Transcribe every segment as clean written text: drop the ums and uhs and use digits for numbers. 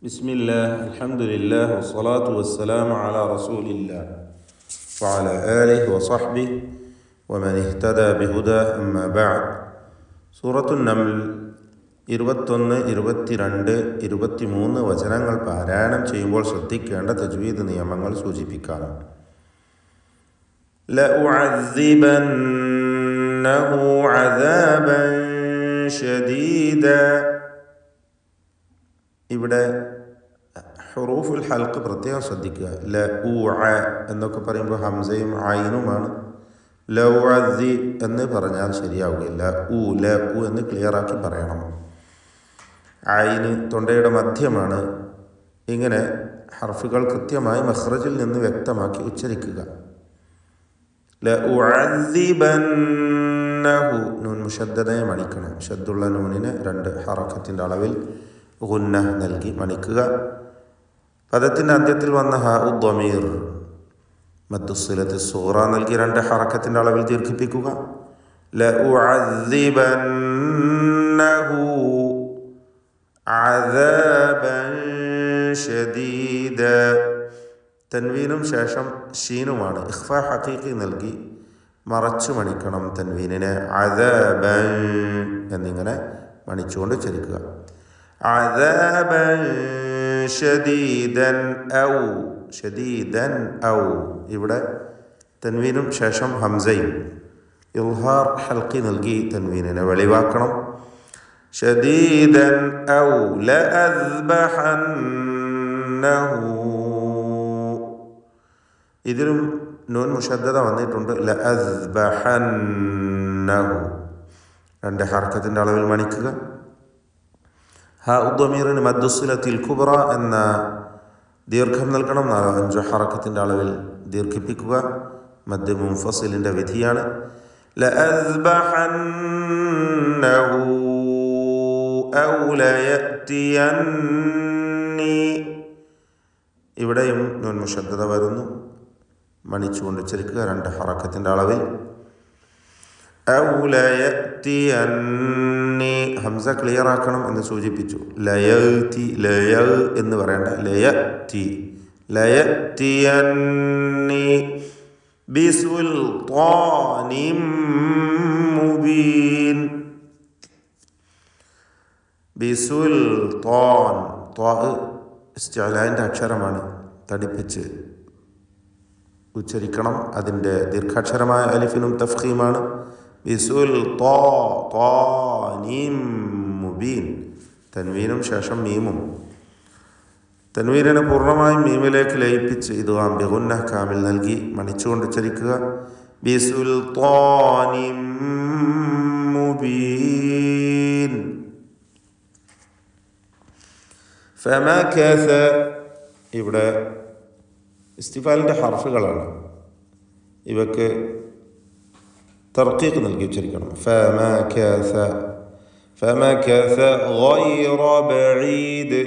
ബിസ്മില്ലാ അൽഹംദുലില്ലാഹി വസ്സലാത്തു വസ്സലാമു അലാ റസൂലില്ലാ വഅലാ ആലിഹി വസഹ്ബിഹി വമൻ ഇഹ്തദാ ബിഹുദാ അമ്മാ ബഅദ്. സൂറത്തുൻ നംൽ 21, 22, 23 വചനങ്ങൾ പാരായണം ചെയ്യുമ്പോൾ ശ്രദ്ധിക്കേണ്ട തജ്വീദ് നിയമങ്ങൾ സൂചിപ്പിക്കാം. ലഉഅസ്സിബന്നഹു അദാബൻ ശദീദാ. ഇവിടെ ഹുറൂഫുൽ ഹൽഖ് പ്രത്യേകം ശ്രദ്ധിക്കുക. എന്നൊക്കെ പറയുമ്പോൾ ഹംസയും ഐനുമാണ്. ലഉഅസ്സി എന്ന് പറഞ്ഞാൽ ശരിയാവുകയില്ല. എന്ന് ക്ലിയറാക്കി പറയണം. ഐന് തൊണ്ടയുടെ മധ്യമാണ്. ഇങ്ങനെ ഹർഫുകൾ കൃത്യമായി മഖ്റജിൽ നിന്ന് വ്യക്തമാക്കി ഉച്ചരിക്കുക. ലഉഅസ്സിബന്നഹു, നൂൻ മുശദ്ദദയെ മണിക്കണം. ഷദ്ദുള്ള നൂനിന് 2 ഹറക്കത്തിൻ്റെ അളവിൽ ഗുന്ന നൽകി മണിക്കുക. പദത്തിൻ്റെ അന്ത്യത്തിൽ വന്ന ഹാഉ ദ്വമീർ മദ്ദുസ്സിലത്തി സൂറ നൽകി 2 ഹറക്കത്തിൻ്റെ അളവിൽ ദീർഘിപ്പിക്കുക. ലഉഅസ്സിബന്നഹു അദാബൻ ശദീദ. തൻവീനും ശേഷം ഷീനുമാണ്. ഇഖ്ഫാ ഹഖീഖി നൽകി മറച്ചു മണിക്കണം തൻവീനിനെ. അദാബൻ എന്നിങ്ങനെ മണിച്ചുകൊണ്ട് ചരിക്കുക. അദാബൻ ശദീദൻ ഔ. ഇവിടെ തൻവീനും ശേഷം ഹംസയും ഇൽഹാർ ഹൽഖി നൽകി തൻവീനിനെ വെളിവാക്കണം. ശദീദൻ ഔ ലഅസ്ബഹന്നഹു. ഇതിലും നൂൻ മുശദ്ദദ വന്നിട്ടുണ്ട്. ലഅസ്ബഹന്നഹു 2 ഹർക്കത്തിൻ്റെ അളവിൽ മണിക്കുക. ഹാഉ ദ്വമീറിന് മദ്ദുസ്സിലത്തിൽ കുബ്ര എന്ന ദീർഘം നൽകണം. 4-5 ഹറക്കത്തിൻ്റെ അളവിൽ ദീർഘിപ്പിക്കുക. മദ് മുൻഫസിലിൻ്റെ വിധിയാണ്. ലഅസ്ബഹന്നഹു ഔ ലയഅതിയന്നി. ഇവിടെയും നൂൻ മുശദ്ദദ വരുന്നു. മണിച്ചുകൊണ്ട് ഉച്ചരിക്കുക 2 ഹറക്കത്തിൻ്റെ അളവിൽ. ഔ ലയഅതിയന്നി. ഹംസ ക്ലിയർ ആക്കണം എന്ന് സൂചിപ്പിച്ചു. ലയഅതി എന്ന് പറയേണ്ട. ലയഅതിയന്നി ബിസുൽത്താനിൻ മുബീൻ. ബിസുൽത്താൻ ഇസ്തിഅലാന്റെ അക്ഷരമാണ്. തടിപ്പിച്ച് ഉച്ചരിക്കണം. അതിൻ്റെ ദീർഘാക്ഷരമായ അലിഫിനും തഫ്ഖീമാണ്. ബിസുൽത്താനിൻ മുബീൻ. തൻവീനും ശേഷം മീമും. തൻവീനിനെ പൂർണ്ണമായും മീമിലേക്ക് ലയിപ്പിച്ച് ഇദ്ഗാം ബിഗുന്ന കാമിൽ നൽകി മണിച്ചുകൊണ്ട് ഉച്ചരിക്കുക. ബിസുൽത്താനിൻ മുബീൻ. ഫമകസ. ഇവിടെ ഇസ്തിഫാലിൻ്റെ ഹർഫുകളാണ്. ഇവക്ക് തർക്കീഖ് നൽകി ഉച്ചരിക്കണം. ഫമകസ ഗൈറ ബഈദ്.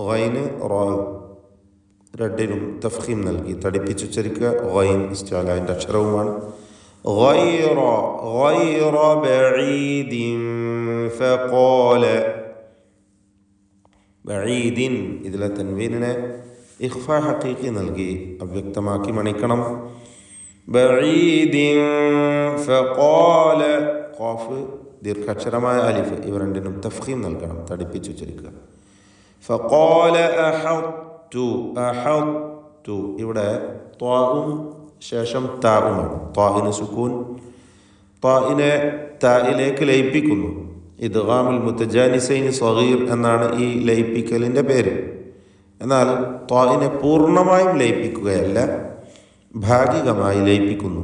ഗൈന് റാ രണ്ടിനും തഫ്ഖീം നൽകി തടിപ്പിച്ച് ഉച്ചരിക്കുക. ഗൈൻ ഇസ്തിഅലാന്റെ അക്ഷരവുമാണ്. ഗൈറ ബഈദിൻ ഫഖാല. ബഈദിൻ ഇതിലെ തൻവീനിനെ ഇഖ്ഫാ ഹഖീഖി നൽകി അവ്യക്തമാക്കി മണിക്കണം. ബഈദിൻ ഫഖാല. ഖാഫ് ദീർഘാക്ഷരമായ അലിഫ്. ഇവ രണ്ടിനും തഫ്ഖീം നൽകണം. തടിപ്പിച്ച് ഉച്ചരിക്കുക. ഫഖാല അഹത്തു. ഇവിടെ ത്വാഉം ശേഷം താഉമാണ്. ത്വാഇന് സുകൂൻ. ത്വാഇനെ തായിലേക്ക് ലയിപ്പിക്കുന്നു. ഇദ്ഗാമുൽ മുതജാനിസൈനി സഗീർ എന്നാണ് ഈ ലയിപ്പിക്കലിൻ്റെ പേര്. എന്നാൽ ത്വാഇനെ പൂർണ്ണമായും ലയിപ്പിക്കുകയല്ല, ഭാഗികമായി ലയിപ്പിക്കുന്നു.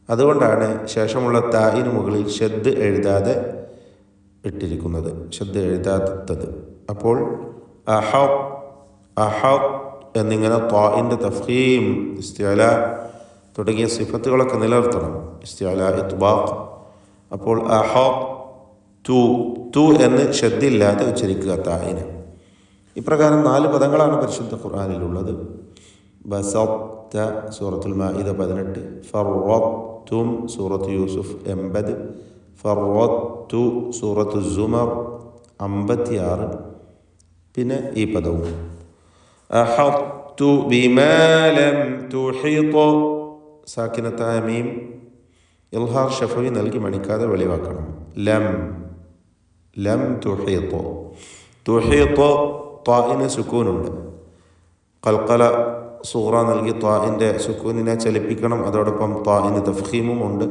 അതുകൊണ്ടാണ് ശേഷമുള്ള തായിന് മുകളിൽ ഷദ് എഴുതാതെ ഇട്ടിരിക്കുന്നത്, ഷദ് എഴുതാത്തത്. അപ്പോൾ അഹദ് എന്നിങ്ങനെ ത്വാഇൻ്റെ തഫ്ഖീം, ഇസ്തിഅല തുടങ്ങിയ സിഫത്തുകളൊക്കെ നിലനിർത്തണം. ഇസ്തിഅല, ഇത്ബാഖ്. അപ്പോൾ അഹദ് തു എന്ന് ഷദ്ദില്ലാതെ ഉച്ചരിക്കുക തായിന്. ഇപ്രകാരം 4 പദങ്ങളാണ് പരിശുദ്ധ ഖുർആനിലുള്ളത്. ബസത്ത സൂറത്തുൽ മാഇദ 18, ഫറത്തും സൂറത്ത് യൂസുഫ് 80, ഫറത്തു സൂറത്ത് സുമർ 56, പിന്നെ ഈ പദവും അഹത്തു ബിമാ ലം തുഹിത സാക്കിനത്തായ മീം ഇൽഹാർ ഷഫവി നൽകി മണിക്കാതെ വെളിവാക്കണം. ലം തുഹിത ത്വാഇന് സുക്കൂനുണ്ട്. ഖൽഖല സൂറ നൽകി ത്വാഇൻ്റെ സുക്കൂനിനെ ചലിപ്പിക്കണം. അതോടൊപ്പം ത്വാഇന് തഫ്ഖീമും ഉണ്ട്.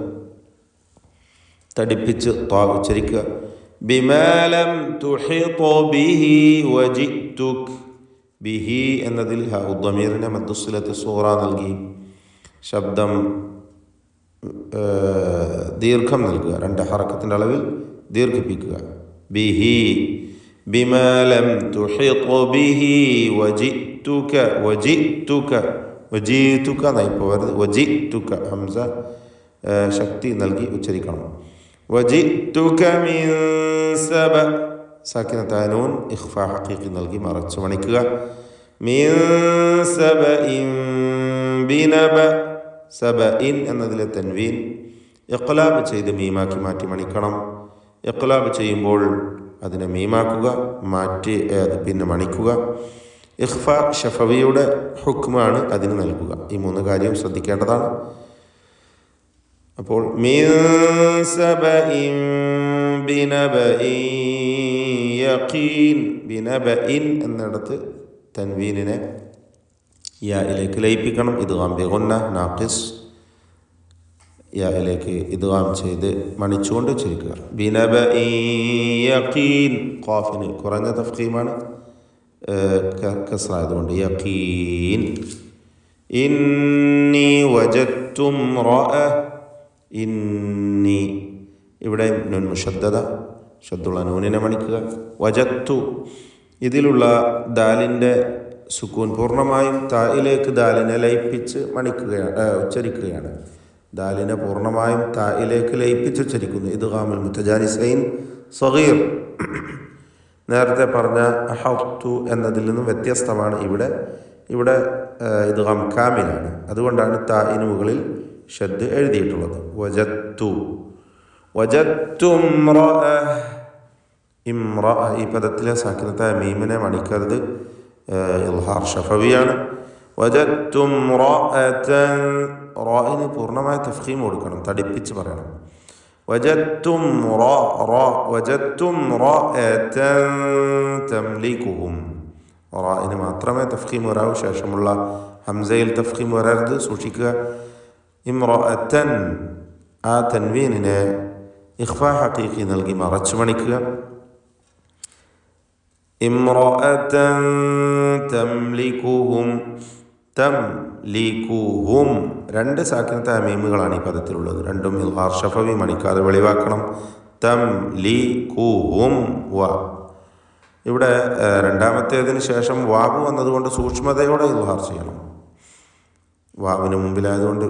തടിപ്പിച്ച് ത്വാ ഉച്ചരിക്കുക. ബിമാ ലം തുഹിത ബിഹി വജിതുക്. ബിഹി എന്നതിൽ ദമീറിനെ മദ്ദുസ്സിലത്ത് സൂറ നൽകി ശബ്ദം ദീർഘം നൽകുക. 2 ഹറക്കത്തിൻ്റെ അളവിൽ ദീർഘിപ്പിക്കുക. ബിഹി ബിമാ ലം തുഹിത ബിഹി വജിതുക എന്നായി പോകരുത്. വജിതുക ഹംസ ശക്തി നൽകി ഉച്ചരിക്കണം. വജിതുക മിൻ സബ സാക്കിനത്തായ നൂൻ ഇഖ്ഫാ ഹഖീഖി നൽകി മറച്ചു മണിക്കുക. മിൻ സബഇൻ ബിനബ. സബഇൻ എന്നതിലെ തൻവീൻ ഇഖ്ലാബ് ചെയ്ത് മീമാക്കി മാറ്റി മണിക്കണം. ഇഖ്ലാബ് ചെയ്യുമ്പോൾ അതിനെ മീമാക്കുക, മാറ്റി പിന്നെ മണിക്കുക. ഇഖ്ഫാ ഷഫവിയുടെ ഹുക്മാണ് അതിന് നൽകുക. ഈ 3 കാര്യം ശ്രദ്ധിക്കേണ്ടതാണ്. അപ്പോൾ മിൻ സബഇൻ ബിനബഇൻ യഖീൻ. ബിനബഇൻ എന്നിടത്ത് തൻവീനിനെ യായിലേക്ക് ലയിപ്പിക്കണം. ഇദ്ഗാം ബിഗുന്ന നാഖിസ് യായിലേക്ക് ഇദ്ഗാം ചെയ്ത് മണിച്ചുകൊണ്ട് ഉച്ചരിക്കുക. ബിനബഇൻ യഖീൻ. ഖാഫിന് കുറഞ്ഞ തഫ്ഖീമാണ്, കസ്റായതുകൊണ്ട് യഖീൻ. ഇന്നി വജദ്തു ഇംറഅ. ഇന്നി ഇവിടെ നൂൻ മുഷദ്ദദ ഷദ്ദുള്ള നൂനിനെ മണിക്കുക. വജത്തു ഇതിലുള്ള ദാലിൻ്റെ സുക്കൂൻ പൂർണ്ണമായും തായിലേക്ക് ദാലിനെ ലയിപ്പിച്ച് ഉച്ചരിക്കുകയാണ്. ദാലിനെ പൂർണ്ണമായും തായിലേക്ക് ലയിപ്പിച്ച് ഉച്ചരിക്കുന്നു. ഇദ്ഗാമുൽ മുതജാനിസൈൻ സഗീർ. നേരത്തെ പറഞ്ഞ അഹത്തു എന്നതിൽ നിന്നും വ്യത്യസ്തമാണ്. ഇവിടെ ഇദ്ഗാം കാമിലാണ്. അതുകൊണ്ടാണ് തായിന് മുകളിൽ ഷദ് എഴുതിയിട്ടുള്ളത്. വജത്തു ഇംറഅ. ഈ പദത്തിലെ സാക്കിനത്തായ മീമിനെ മണിക്കരുത്, ഇൽഹാർ ഷഫവിയാണ്. വജത്തു ഇംറഅതൻ. റാഇന് പൂർണ്ണമായ തഫ്ഖീം കൊടുക്കണം, തടിപ്പിച്ച് പറയണം. വജത്തു ഇംറഅതൻ തംലികുഹും. റാഇന് മാത്രമേ തഫ്ഖീം വരാവൂ, ശേഷമുള്ള ഹംസയിൽ തഫ്ഖീം വരരുത്, സൂക്ഷിക്കുക. ഇംറഅതൻ ആ തൻവീനിനെ ഇഖ്ഫാ ഹഖീഖി നൽകി മറച്ചു മണിക്കുക. ഇംറഅതൻ തംലികുഹും. തംലികുഹും 2 സാക്കിനത്തായ മീമുകളാണ് ഈ പദത്തിലുള്ളത്. രണ്ടും ഇൽഹാർ ഷഫവി മണിക്കാതെ വെളിവാക്കണം. തംലികുഹും വ. ഇവിടെ രണ്ടാമത്തേതിന് ശേഷം വാവ് വന്നതുകൊണ്ട് സൂക്ഷ്മതയോടെ ഇൽഹാർ ചെയ്യണം. വാവിന് മുമ്പിലായതുകൊണ്ട്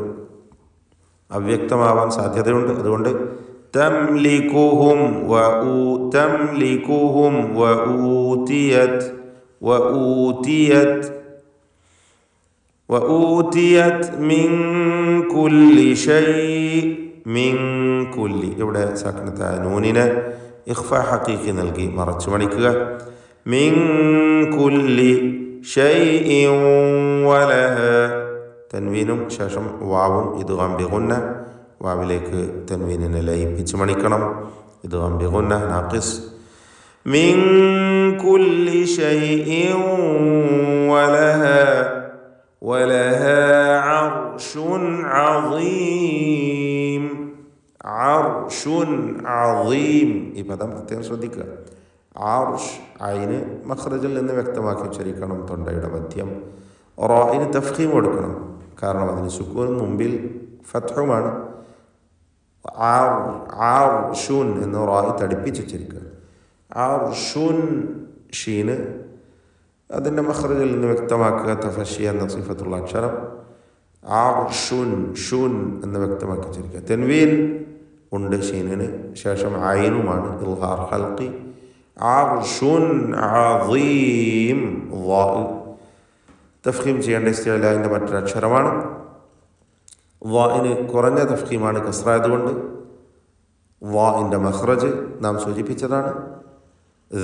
അവ്യക്തമാവാൻ സാധ്യതയുണ്ട്. അതുകൊണ്ട് തംലികുഹും വഊതിയത് മിൻ കുല്ലി ഷൈഇ. മിൻ കുല്ലി ഇവിടെ സാക്കിനത്തായ നൂനിനെ ഇഖ്ഫാ ഹഖീഖി നൽകി മറച്ചു മണിക്കുക. മിൻ കുല്ലി ഷൈഇൻ വലഹ. തൻവീനും ശേഷം വാവും ഇദ്ഗാം ബിഗുന്ന. വാവിലേക്ക് തൻവീനിനെ ലയിപ്പിച്ച് മണിക്കണം. ഇദ്ഗാം ബിഗുന്ന നാഖിസ്. മിൻ കുല്ലി ഷൈഇൻ വലഹ അർശുൻ അദീം. അർശുൻ അദീം. ഈ പദം പ്രത്യേകം ശ്രദ്ധിക്കുക. അർഷ് ഐന് മഖ്റജിൽ നിന്ന് വ്യക്തമാക്കി ഉച്ചരിക്കണം. തൊണ്ടയുടെ മധ്യം. റാഇന് തഫ്ഖീം കൊടുക്കണം, കാരണം അതിന് സുക്കൂൻ മുമ്പിൽ ഫത്ഹുമാണ്. ആർഷുൻ എന്ന് റായി തടിപ്പിച്ചുച്ചരിക്കുക. ആർഷുൻ ഷീന് അതിൻ്റെ മഖ്റജിൽ നിന്ന് വ്യക്തമാക്കുക. തഫഷി എന്ന സിഫത്തുള്ള അക്ഷരം. ആർഷുൻ ഷുൻ എന്ന് വ്യക്തമാക്കി ഉച്ചരിക്കുക. തെൻവീൻ ഉണ്ട് ഷീനിന്, ശേഷം ഐനുമാണ് ഇൽഹാർ ഹൽഖി. ആർഷുൻ അദീം. തഫ്ഖീം ചെയ്യേണ്ട ഇസ്തിഅലാഇൻ്റെ മറ്റൊരു അക്ഷരമാണ്. വാഇന് കുറഞ്ഞ തഫ്ഖീമാണ്, കസ്റായതുകൊണ്ട്. വാഇൻ്റെ മഖ്റജ് നാം സൂചിപ്പിച്ചതാണ്.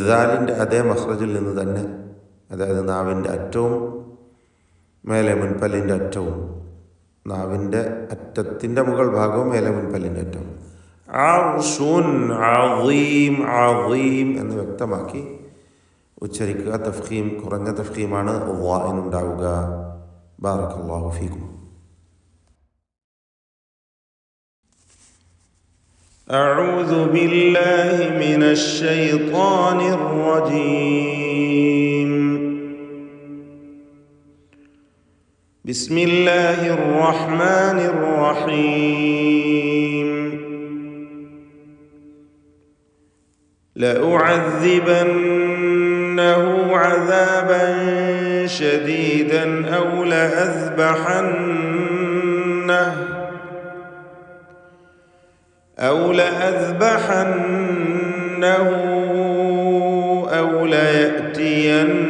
ദാലിൻ്റെ അതേ മഖ്റജിൽ നിന്ന് തന്നെ അതായത് നാവിൻ്റെ അറ്റവും മേലെ മുൻപല്ലിൻ്റെ അറ്റവും, നാവിൻ്റെ അറ്റത്തിൻ്റെ മുകൾ ഭാഗവും മേലെ മുൻപല്ലിൻ്റെ അറ്റവും. അർശുൻ അദീം, അദീം എന്ന് വ്യക്തമാക്കി ഉച്ചരിക്കുക. തഫ്ഖീം, കുറഞ്ഞ തഫ്ഖീമാണ് വാഇനുണ്ടാവുക. ബാറക്കല്ലാഹു ഫീക്കും. أعوذ بالله من الشيطان الرجيم. بسم الله الرحمن الرحيم. لأعذبنه عذابا شديدا أو لأذبحنه أو ليأتيني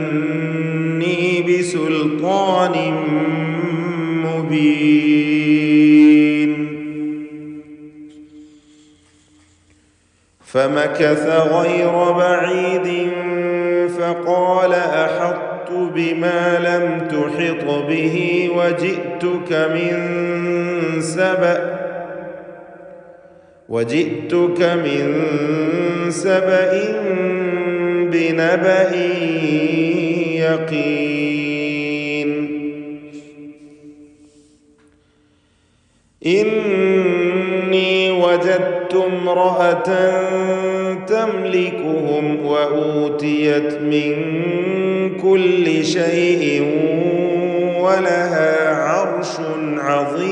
بسلطان مبين. فمكث غير بعيد فقال أحطت بما لم تحط به وجئتك من سبأ بنبأ يقين. إني وجدت امرأة تملكهم وأوتيت من كل شيء ولها عرش عظيم.